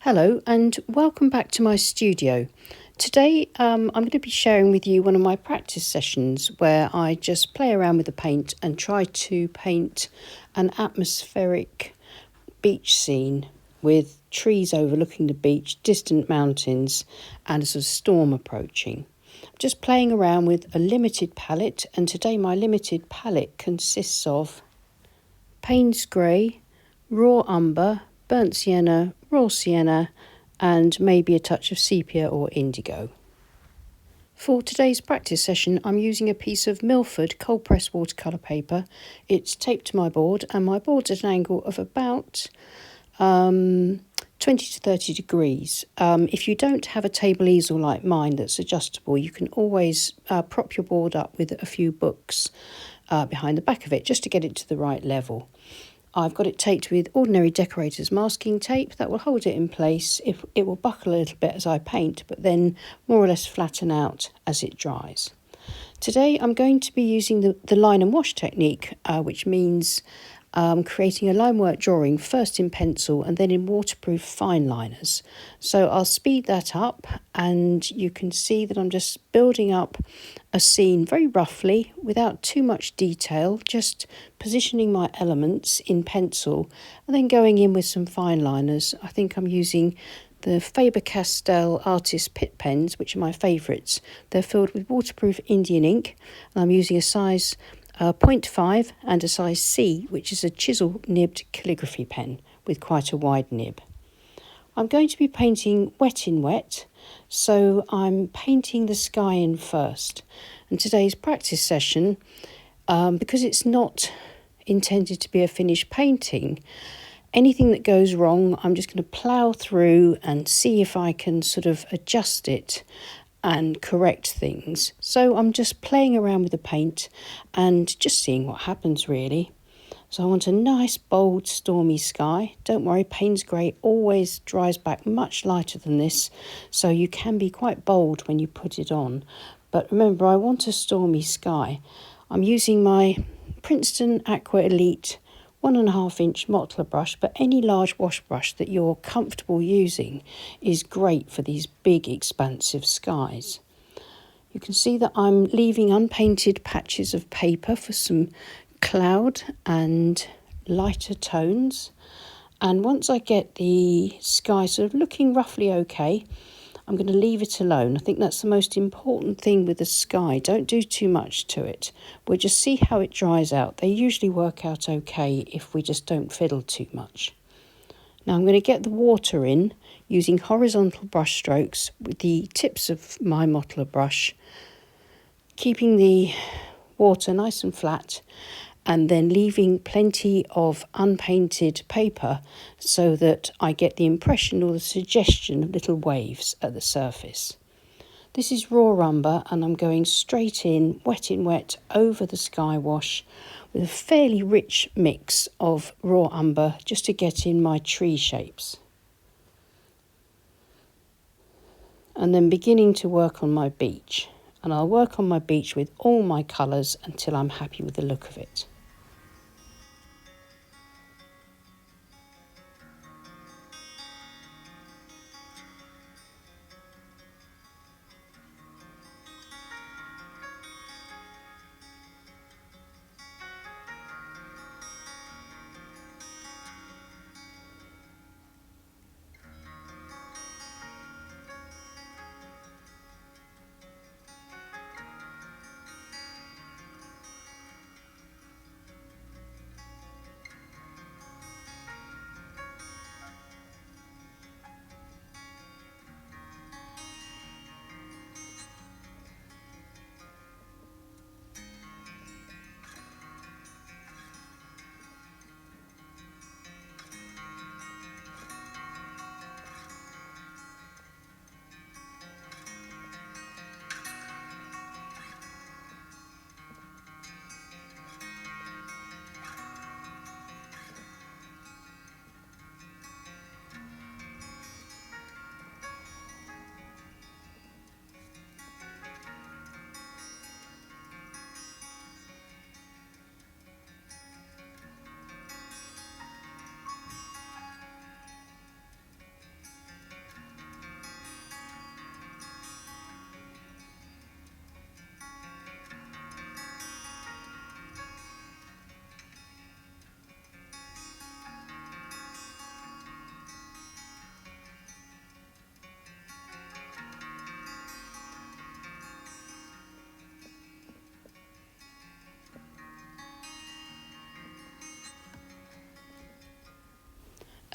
Hello and welcome back to my studio. Today I'm going to be sharing with you one of my practice sessions where I just play around with the paint and try to paint an atmospheric beach scene with trees overlooking the beach, distant mountains and a sort of storm approaching. Just playing around with a limited palette, and today my limited palette consists of Payne's Grey, Raw Umber, Burnt Sienna, Raw Sienna and maybe a touch of sepia or indigo. For today's practice session I'm using a piece of Milford cold pressed watercolour paper. It's taped to my board and my board's at an angle of about 20 to 30 degrees. If you don't have a table easel like mine that's adjustable, you can always prop your board up with a few books behind the back of it just to get it to the right level. I've got it taped with ordinary decorator's masking tape that will hold it in place. It will buckle a little bit as I paint, but then more or less flatten out as it dries. Today I'm going to be using the line and wash technique, which means creating a line work drawing first in pencil and then in waterproof fine liners. So I'll speed that up and you can see that I'm just building up a scene very roughly without too much detail, just positioning my elements in pencil and then going in with some fine liners. I think I'm using the Faber-Castell Artist Pit Pens, which are my favourites. They're filled with waterproof Indian ink and I'm using a size 0.5 and a size C, which is a chisel nibbed calligraphy pen with quite a wide nib. I'm going to be painting wet in wet, so I'm painting the sky in first. And today's practice session, because it's not intended to be a finished painting, anything that goes wrong, I'm just going to plough through and see if I can sort of adjust it and correct things. So I'm just playing around with the paint and just seeing what happens really. So I want a nice bold stormy sky. Don't worry, Payne's Grey always dries back much lighter than this, so you can be quite bold when you put it on. But remember, I want a stormy sky. I'm using my Princeton Aqua Elite 1.5 inch mottler brush, but any large wash brush that you're comfortable using is great for these big expansive skies. You can see that I'm leaving unpainted patches of paper for some cloud and lighter tones, and once I get the sky sort of looking roughly okay, I'm going to leave it alone. I think that's the most important thing with the sky. Don't do too much to it. We'll just see how it dries out. They usually work out okay if we just don't fiddle too much. Now I'm going to get the water in using horizontal brush strokes with the tips of my mottler brush, keeping the water nice and flat and then leaving plenty of unpainted paper so that I get the impression or the suggestion of little waves at the surface. This is raw umber and I'm going straight in wet over the sky wash with a fairly rich mix of raw umber just to get in my tree shapes. And then beginning to work on my beach. And I'll work on my beach with all my colours until I'm happy with the look of it.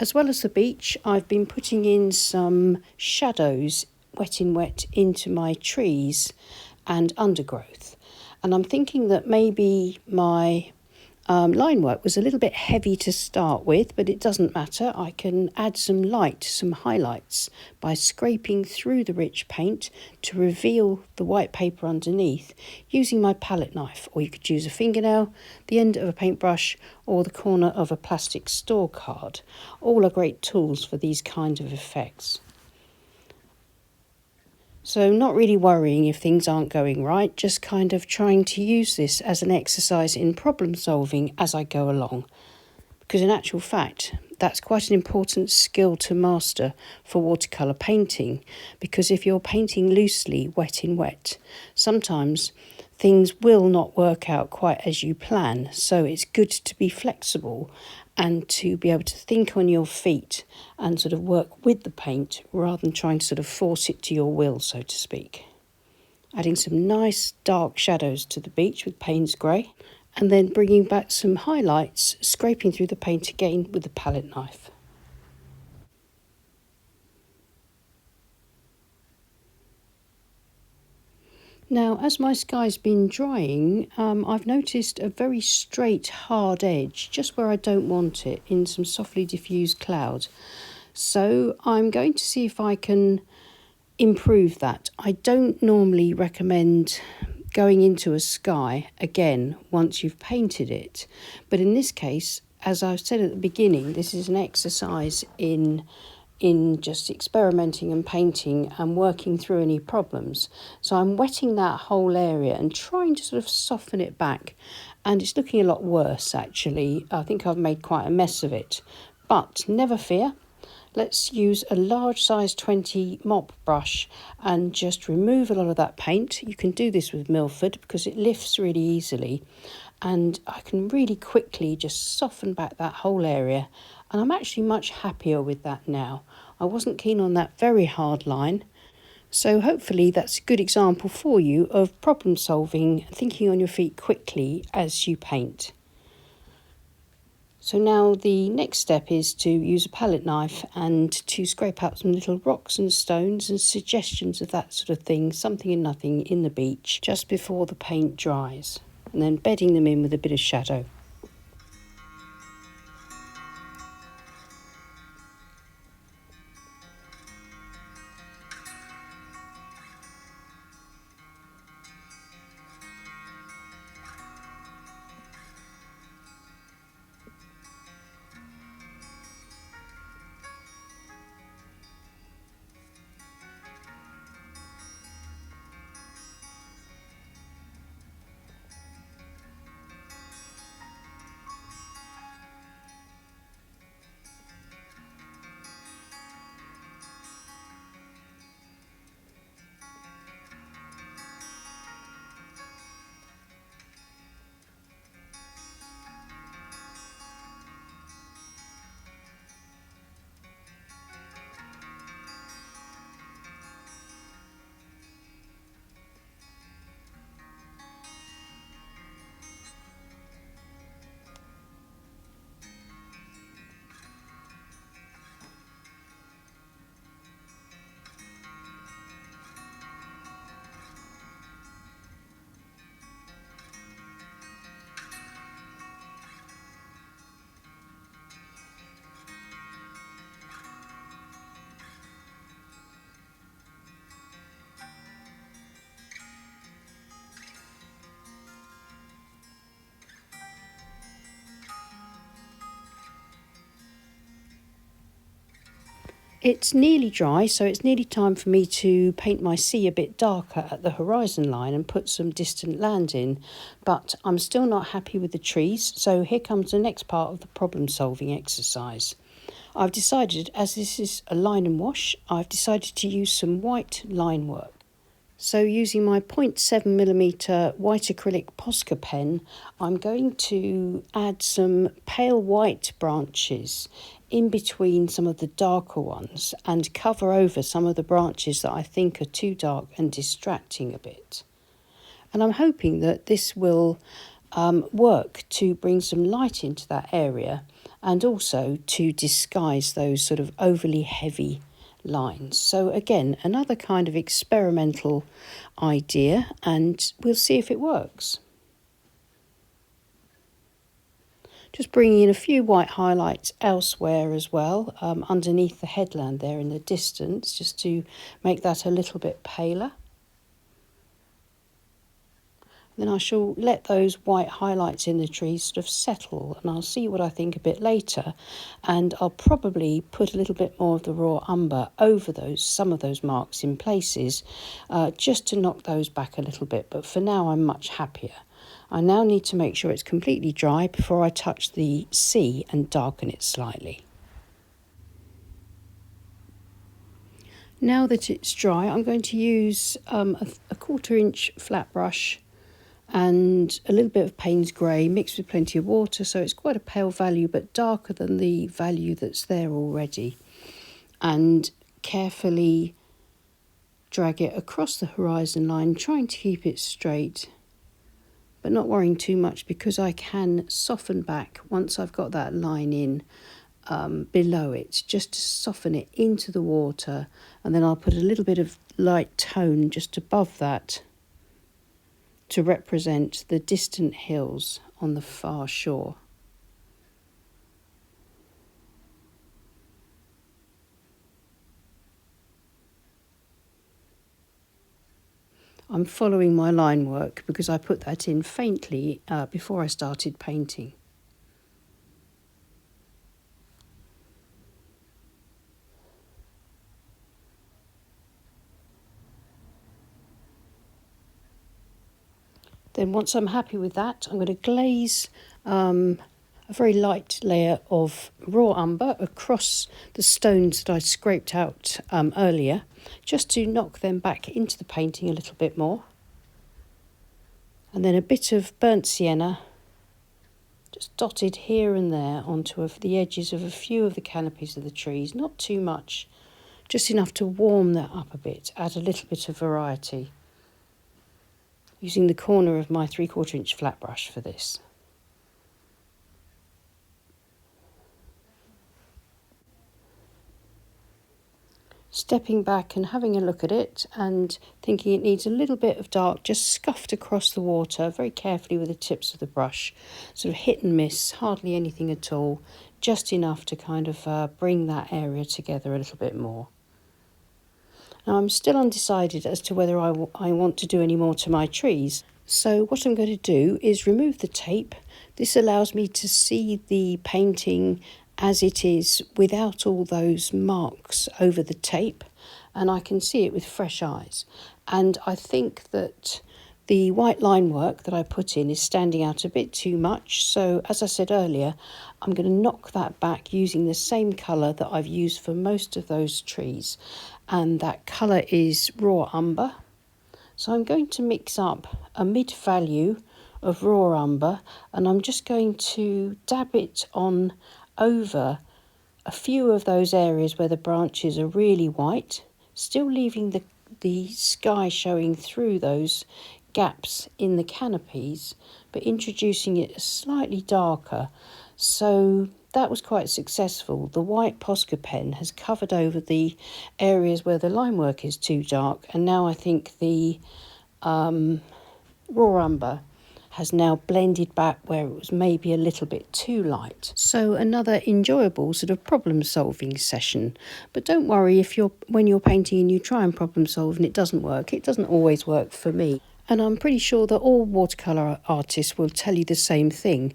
As well as the beach, I've been putting in some shadows, wet in wet, into my trees and undergrowth. And I'm thinking that maybe my line work was a little bit heavy to start with, but it doesn't matter. I can add some light, some highlights, by scraping through the rich paint to reveal the white paper underneath using my palette knife, or you could use a fingernail, the end of a paintbrush, or the corner of a plastic store card. All are great tools for these kind of effects. So not really worrying if things aren't going right, just kind of trying to use this as an exercise in problem solving as I go along. Because in actual fact, that's quite an important skill to master for watercolour painting, because if you're painting loosely, wet in wet, sometimes things will not work out quite as you plan. So it's good to be flexible and to be able to think on your feet and sort of work with the paint rather than trying to sort of force it to your will, so to speak. Adding some nice dark shadows to the beach with Payne's Grey, and then bringing back some highlights, scraping through the paint again with the palette knife. Now, as my sky's been drying, I've noticed a very straight, hard edge, just where I don't want it, in some softly diffused cloud. So I'm going to see if I can improve that. I don't normally recommend going into a sky again once you've painted it, but in this case, as I've said at the beginning, this is an exercise in just experimenting and painting and working through any problems. So I'm wetting that whole area and trying to sort of soften it back, and it's looking a lot worse actually. I think I've made quite a mess of it, but never fear. Let's use a large size 20 mop brush and just remove a lot of that paint. You can do this with Milford because it lifts really easily, and I can really quickly just soften back that whole area, and I'm actually much happier with that now. I wasn't keen on that very hard line, so hopefully that's a good example for you of problem solving, thinking on your feet quickly as you paint. So now the next step is to use a palette knife and to scrape out some little rocks and stones and suggestions of that sort of thing, something and nothing in the beach just before the paint dries, and then bedding them in with a bit of shadow. It's nearly dry, so it's nearly time for me to paint my sea a bit darker at the horizon line and put some distant land in, but I'm still not happy with the trees, so here comes the next part of the problem solving exercise. I've decided, as this is a line and wash, I've decided to use some white line work. So using my 0.7mm white acrylic Posca pen, I'm going to add some pale white branches in between some of the darker ones and cover over some of the branches that I think are too dark and distracting a bit. And I'm hoping that this will work to bring some light into that area and also to disguise those sort of overly heavy lines. So again, another kind of experimental idea, and we'll see if it works. Just bringing in a few white highlights elsewhere as well, underneath the headland there in the distance, just to make that a little bit paler. Then I shall let those white highlights in the trees sort of settle, and I'll see what I think a bit later, and I'll probably put a little bit more of the raw umber over some of those marks in places, just to knock those back a little bit. But for now I'm much happier. I now need to make sure it's completely dry before I touch the sea and darken it slightly. Now that it's dry, I'm going to use a 1/4 inch flat brush and a little bit of Payne's grey mixed with plenty of water, so it's quite a pale value but darker than the value that's there already, and carefully drag it across the horizon line, trying to keep it straight but not worrying too much, because I can soften back once I've got that line in below it, just to soften it into the water, and then I'll put a little bit of light tone just above that to represent the distant hills on the far shore. I'm following my line work because I put that in faintly before I started painting. Then once I'm happy with that, I'm going to glaze a very light layer of raw umber across the stones that I scraped out earlier, just to knock them back into the painting a little bit more. And then a bit of burnt sienna, just dotted here and there onto the edges of a few of the canopies of the trees, not too much, just enough to warm that up a bit, add a little bit of variety, using the corner of my 3/4 inch flat brush for this. Stepping back and having a look at it and thinking it needs a little bit of dark, just scuffed across the water very carefully with the tips of the brush, sort of hit and miss, hardly anything at all, just enough to kind of bring that area together a little bit more. Now I'm still undecided as to whether I want to do any more to my trees. So what I'm going to do is remove the tape. This allows me to see the painting as it is without all those marks over the tape, and I can see it with fresh eyes. And I think that the white line work that I put in is standing out a bit too much, so as I said earlier, I'm going to knock that back using the same colour that I've used for most of those trees, and that colour is raw umber. So I'm going to mix up a mid-value of raw umber, and I'm just going to dab it on over a few of those areas where the branches are really white, still leaving the sky showing through those gaps in the canopies, but introducing it slightly darker. So that was quite successful. The white Posca pen has covered over the areas where the line work is too dark, and now I think the raw umber has now blended back where it was maybe a little bit too light. So another enjoyable sort of problem solving session. But don't worry when you're painting and you try and problem solve and it doesn't work. It doesn't always work for me. And I'm pretty sure that all watercolour artists will tell you the same thing.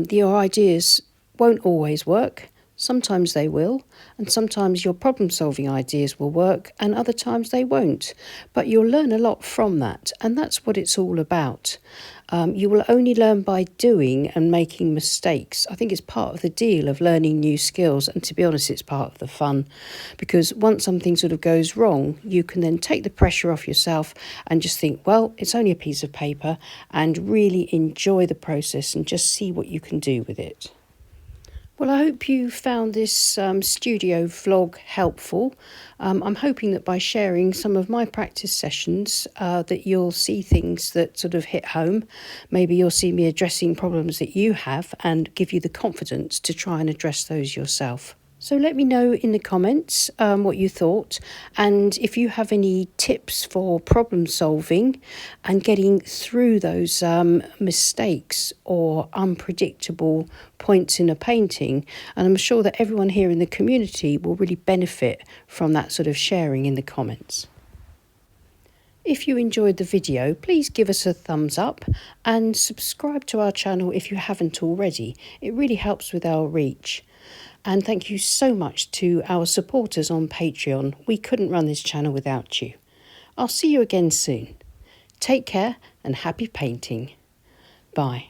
Your ideas won't always work. Sometimes they will, and sometimes your problem-solving ideas will work, and other times they won't. But you'll learn a lot from that, and that's what it's all about. You will only learn by doing and making mistakes. I think it's part of the deal of learning new skills, and to be honest, it's part of the fun. Because once something sort of goes wrong, you can then take the pressure off yourself and just think, well, it's only a piece of paper, and really enjoy the process and just see what you can do with it. Well, I hope you found this studio vlog helpful. I'm hoping that by sharing some of my practice sessions that you'll see things that sort of hit home. Maybe you'll see me addressing problems that you have and give you the confidence to try and address those yourself. So let me know in the comments what you thought, and if you have any tips for problem solving and getting through those mistakes or unpredictable points in a painting. And I'm sure that everyone here in the community will really benefit from that sort of sharing in the comments. If you enjoyed the video, please give us a thumbs up and subscribe to our channel if you haven't already. It really helps with our reach. And thank you so much to our supporters on Patreon. We couldn't run this channel without you. I'll see you again soon. Take care and happy painting. Bye.